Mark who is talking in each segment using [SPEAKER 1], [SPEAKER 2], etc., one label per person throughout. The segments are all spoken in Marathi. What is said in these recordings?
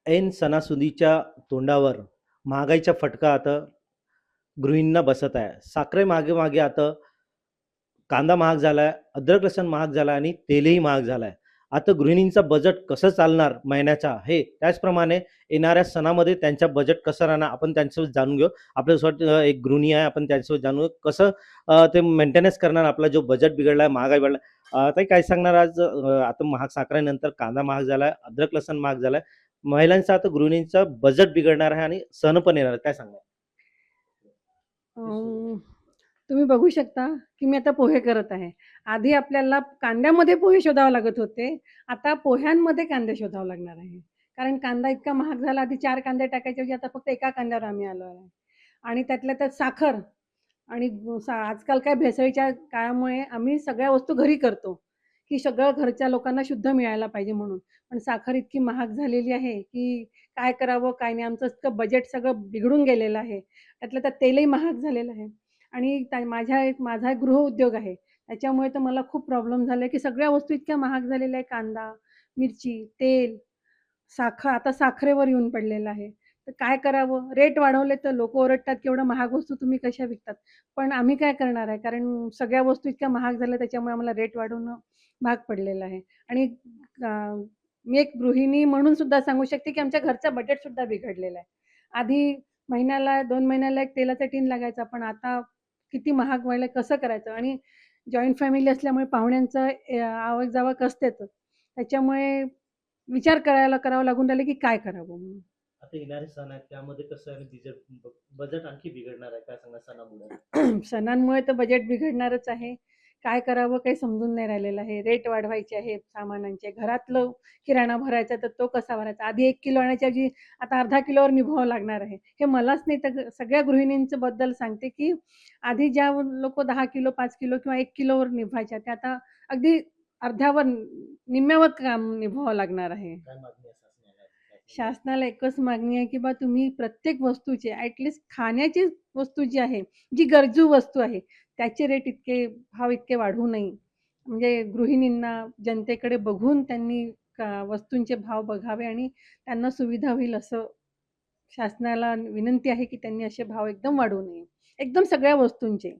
[SPEAKER 1] ऐन सणासुदीच्या तोंडावर महागाईचा फटका आता गृहिणींना बसत आहे. साखरे मागे मागे आता कांदा महाग झालाय, अद्रक लसूण महाग झाला आणि तेलही महाग झालाय. आता गृहिणींचं बजेट कसं चालणार महिन्याचा हे त्याचप्रमाणे येणाऱ्या सणामध्ये त्यांचा बजेट कसं राहणार आपण त्यांच्यासोबत जाणून घेऊ. आपल्यासोबत एक गृहिणी आहे, आपण त्यांच्यासोबत जाणून घेऊ कसं ते मेंटेनन्स करणार आपला जो बजेट बिघडलाय, महागाई वाढला. ताई काय सांगणार आज आता महाग साखरेनंतर कांदा महाग झालाय, अद्रक लसूण महाग झालाय. महिलांचा आता गृहिणींचं बजेट बिघडणार आहे आणि सण पण येणार आहे. काय सांगणार?
[SPEAKER 2] अं, तुम्ही बघू शकता की मी आता पोहे करत आहे. आधी आपल्याला कांद्यामध्ये पोहे शोधावे लागत होते. आता पोह्यांमध्ये कांदे शोधावे लागणार आहे. कारण कांदा इतका महाग झाला. आधी 4 कांदे टाकायचे ऐवजी आता फक्त एका कांद्यावर आम्ही आलो आहे. आणि त्यातल्या त्यात साखर आणि आजकाल काय भेसळीच्या काळामुळे आम्ही सगळ्या वस्तू घरी करतो, की सगळं घरच्या लोकांना शुद्ध मिळायला पाहिजे म्हणून. पण साखर इतकी महाग झालेली आहे, की काय करावं काय नाही आमचं इतकं बजेट सगळं बिघडून गेलेलं आहे. त्यातलं त्यात तेलही महाग झालेलं आहे. आणि माझा एक गृहउद्योग आहे. त्याच्यामुळे तर मला खूप प्रॉब्लेम झाले, की सगळ्या वस्तू इतक्या महाग झालेल्या आहेत. कांदा, मिरची, तेल, साखर आता साखरेवर येऊन पडलेलं आहे. तर काय करावं? रेट वाढवले तर लोकं ओरडतात, की एवढं महाग वस्तू तुम्ही कशा विकतात? पण आम्ही काय करणार आहे? कारण सगळ्या वस्तू इतक्या महाग झाल्या त्याच्यामुळे आम्हाला रेट वाढवणं भाग पडलेलं आहे. आणि अ, मी एक गृहिणी म्हणून सुद्धा सांगू शकते, की आमच्या घरचं बजेटसुद्धा बिघडलेलं आहे. आधी महिन्याला 2 महिन्याला एक तेलाचा टीन लागायचा, पण आता किती महाग व्हायला कसं करायचं? आणि जॉइंट फॅमिली असल्यामुळे पाहुण्यांचं आवक-जावक असतेच. त्याच्यामुळे विचार करावं लागून राहिले, की काय करावं म्हणून.
[SPEAKER 1] आता येणारे सण आहेत त्यामध्ये कसं आहे बजेट बजेट आणखी बिघडणार आहे. काय सांगणार सणामुळे?
[SPEAKER 2] सणांमुळे तर बजेट बिघडणारच आहे. काय करावं काही समजून नाही राहिलेलं आहे. रेट वाढवायचे आहेत सामानांचे. घरातलं किराणा भरायचा तर तो कसा भरायचा? आधी 1 किलो आणायच्या ऐवजी आता अर्धा किलोवर निभावावं लागणार आहे. हे मलाच नाही तर सगळ्या गृहिणींच्या बद्दल सांगते, की आधी ज्या लोकं 10 किलो, 5 किलो किंवा 1 किलोवर निभवायच्या त्या आता अगदी अर्ध्यावर निम्म्यावर काम निभवावं लागणार आहे.
[SPEAKER 1] काय मागणी आहे शासनाला?
[SPEAKER 2] शासनाला एकच मागणी आहे, की बा तुम्ही प्रत्येक वस्तूचे ॲटलीस्ट खाण्याची वस्तू जी आहे, जी गरजू वस्तू आहे, त्याचे रेट भाव इतके वाढवू नये. म्हणजे गृहिणींना, जनतेकडे बघून त्यांनी वस्तूंचे भाव बघावे आणि त्यांना सुविधा होईल असं शासनाला विनंती आहे, की त्यांनी असे भाव एकदम वाढवू नये. एकदम सगळ्या वस्तूंचे.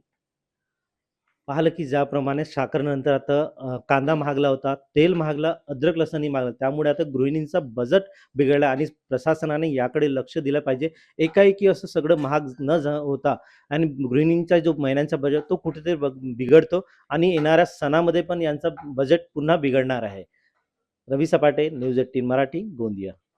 [SPEAKER 1] पाहिलं की ज्याप्रमाणे साखरेनंतर आता कांदा महागला होता, तेल महागला, अद्रक लसूणही महागला. त्यामुळे आता गृहिणींचा बजेट बिघडला आणि प्रशासनाने याकडे लक्ष दिलं पाहिजे. एकाएकी असं सगळं महाग न होता आणि गृहिणींचा जो महिन्यांचा बजेट तो कुठेतरी बिघडतो आणि येणाऱ्या सणामध्ये पण यांचा बजेट पुन्हा बिघडणार आहे. रवी सपाटे, न्यूज 18 मराठी, गोंदिया.